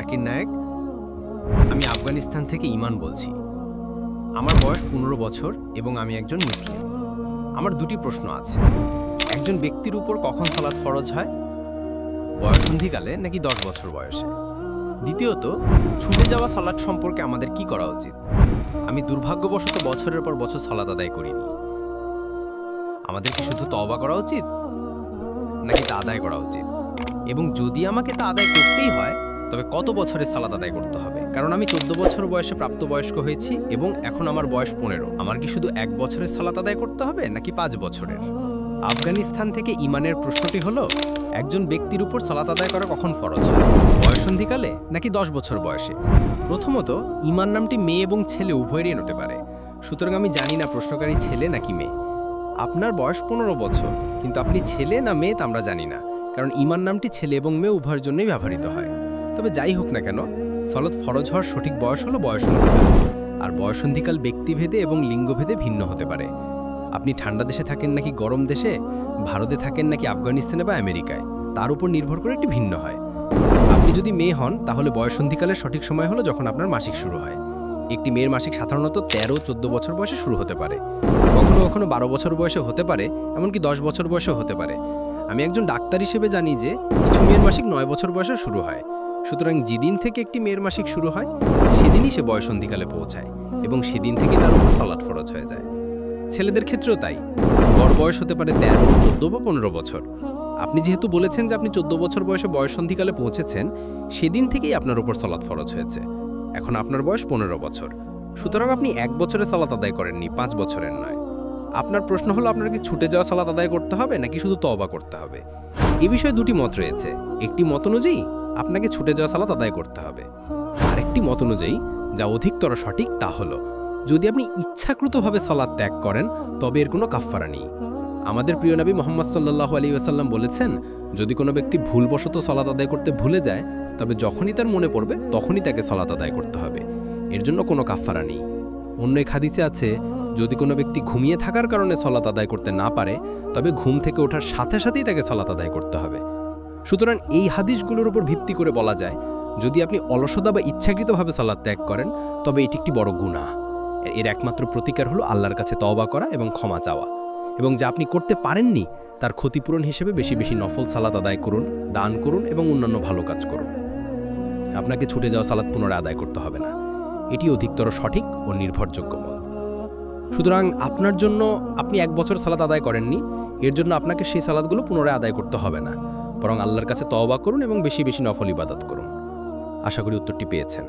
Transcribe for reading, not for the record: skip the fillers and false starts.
জাকির নায়েক। আমি আফগানিস্তান থেকে ইমান বলছি। আমার বয়স 15 বছর এবং আমি একজন মুসলিম। আমার দুটি প্রশ্ন আছে। একজন ব্যক্তির উপর কখন সালাত ফরজ হয়? বয়ঃসন্ধিকালে নাকি 10 বছর বয়সে? দ্বিতীয়ত, ছুটে যাওয়া সালাত সম্পর্কে আমাদের কি করা উচিত? আমি দুর্ভাগ্যবশত বছরের পর বছর সালাত আদায় করিনি। আমাদের কি শুধু তওবা করা উচিত নাকি তা আদায় করা উচিত? এবং যদি আমাকে তা আদায় করতেই হয় তবে কত বছরের সালাত আদায় করতে হবে? কারণ আমি 14 বছর বয়সে প্রাপ্তবয়স্ক হয়েছি এবং এখন আমার বয়স 15। আমার কি শুধু 1 বছরের সালাত আদায় করতে হবে নাকি 5 বছরের? আফগানিস্তান থেকে ইমানের প্রশ্নটি হলো, একজন ব্যক্তির উপর সালাত আদায় করা কখন ফরজ হয়? বয়ঃসন্ধিকালে নাকি 10 বছর বয়সে? প্রথমত, ইমান নামটি মেয়ে এবং ছেলে উভয়েরই হতে পারে। সুতরাং আমি জানি না প্রশ্নকারী ছেলে নাকি মেয়ে। আপনার বয়স 15 বছর, কিন্তু আপনি ছেলে না মেয়ে তা আমরা জানি না, কারণ ইমান নামটি ছেলে এবং মেয়ে উভয়ের জন্যই ব্যবহৃত হয়। তবে যাই হোক না কেন, সালাত ফরজ হওয়ার সঠিক বয়স হলো বয়ঃসন্ধিকাল। আর বয়ঃসন্ধিকাল ব্যক্তিভেদে এবং লিঙ্গভেদে ভিন্ন হতে পারে। আপনি ঠান্ডা দেশে থাকেন নাকি গরম দেশে, ভারতে থাকেন নাকি আফগানিস্তানে বা আমেরিকায়, তার উপর নির্ভর করে একটি ভিন্ন হয়। আপনি যদি মেয়ে হন তাহলে বয়ঃসন্ধিকালের সঠিক সময় হলো যখন আপনার মাসিক শুরু হয়। একটি মেয়ের মাসিক সাধারণত 13-14 বছর বয়সে শুরু হতে পারে, কখনো কখনো 12 বছর বয়সে হতে পারে, এমনকি 10 বছর বয়সেও হতে পারে। আমি একজন ডাক্তার হিসেবে জানি যে কিছু মেয়ের মাসিক 9 বছর বয়সে শুরু হয়। সুতরাং যেদিন থেকে একটি মেয়ের মাসিক শুরু হয় সেদিনই সে বয়ঃসন্ধিকালে পৌঁছায় এবং সেদিন থেকে তার উপর সালাত ফরজ হয়ে যায়। ছেলেদের ক্ষেত্রেও তাই। গড় বয়স হতে পারে 13, 14 বা 15 বছর। আপনি যেহেতু বলেছেন যে আপনি 14 বছর বয়সে বয়ঃসন্ধিকালে পৌঁছেছেন, সেদিন থেকেই আপনার উপর সালাত ফরজ হয়েছে। এখন আপনার বয়স 15 বছর। সুতরাং আপনি 1 বছরের সালাত আদায় করেননি, 5 বছরের নয়। আপনার প্রশ্ন হলো, আপনার কি ছুটে যাওয়া সালাত আদায় করতে হবে নাকি শুধু তওবা করতে হবে? এই বিষয়ে দুটি মত রয়েছে। একটি মত অনুযায়ী আপনাকে ছুটে যাওয়া সালাত আদায় করতে হবে। আরেকটি মত অনুযায়ী, যা অধিকতর সঠিক, তা হলো যদি আপনি ইচ্ছাকৃতভাবে সালাত ত্যাগ করেন তবে এর কোনো কাফফারা নেই। আমাদের প্রিয় নবী মুহাম্মদ সাল্লাল্লাহু আলাইহি ওয়াসাল্লাম বলেছেন, যদি কোনো ব্যক্তি ভুলবশত সালাত আদায় করতে ভুলে যায় তবে যখনই তার মনে পড়বে তখনই তাকে সালাত আদায় করতে হবে। এর জন্য কোনো কাফফারা নেই। অন্য এক হাদিসে আছে, যদি কোনো ব্যক্তি ঘুমিয়ে থাকার কারণে সালাত আদায় করতে না পারে তবে ঘুম থেকে ওঠার সাথে সাথেই তাকে সালাত আদায় করতে হবে। সুতরাং এই হাদিসগুলোর উপর ভিত্তি করে বলা যায়, যদি আপনি অলসতা বা ইচ্ছাকৃতভাবে সালাত ত্যাগ করেন তবে এটি একটি বড় গুনাহ। এর একমাত্র প্রতিকার হলো আল্লাহর কাছে তওবা করা এবং ক্ষমা চাওয়া, এবং যা আপনি করতে পারেননি তার ক্ষতিপূরণ হিসেবে বেশি বেশি নফল সালাত আদায় করুন, দান করুন এবং অন্যান্য ভালো কাজ করুন। আপনাকে ছুটে যাওয়া সালাত পুনরায় আদায় করতে হবে না। এটি অধিকতর সঠিক ও নির্ভরযোগ্য মত। সুতরাং আপনার জন্য, আপনি 1 বছর সালাত আদায় করেননি, এর জন্য আপনাকে সেই সালাতগুলো পুনরায় আদায় করতে হবে না, বরং আল্লাহর কাছে তওবা করুন এবং বেশি বেশি নফল ইবাদত করুন। আশা করি উত্তরটি পেয়েছেন।